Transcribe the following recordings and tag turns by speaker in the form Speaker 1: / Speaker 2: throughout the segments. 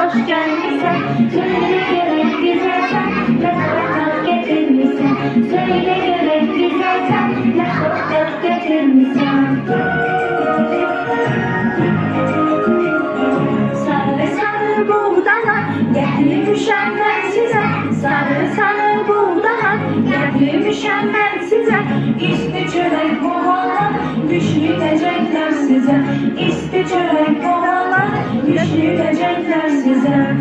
Speaker 1: hoş gelmişsin. Söyle gerek güzelsen, ne korkak getirmişsin. Söyle gerek güzelsen, ne korkak getirmişsin. Sarı sarı buğdalar getirmişem ben size. Sarı sarı buğdalar getirmişem ben size. İsti çörek boğalar düşürecekler size. İsti çörek boğalar düşürecekler size.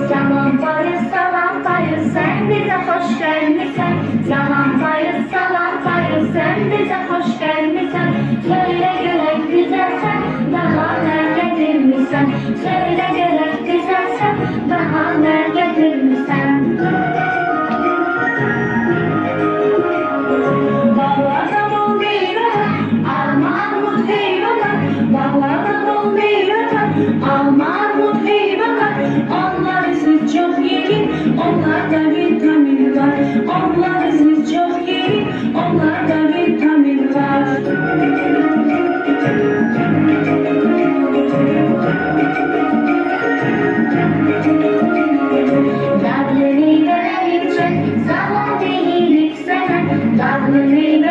Speaker 1: Salam bayır sen bize hoş gelmişsin. Salam bayır sen bize hoş gelmişsin. Söyle gerek güzelsen daha ne getirmişsin. Söyle gerek güzelsen daha ne getirmişsin. Bağlarda bol meyveler, alma armut heyveler. Bağlarda bol meyveler, alma armut heyveler. Onlar siz çok yiyin, onlarda vitamin var. Onlar siz çok yiyin, onlarda vitamin var. Dadlı meyveler için zaman değilik sana. Dadlı meyveler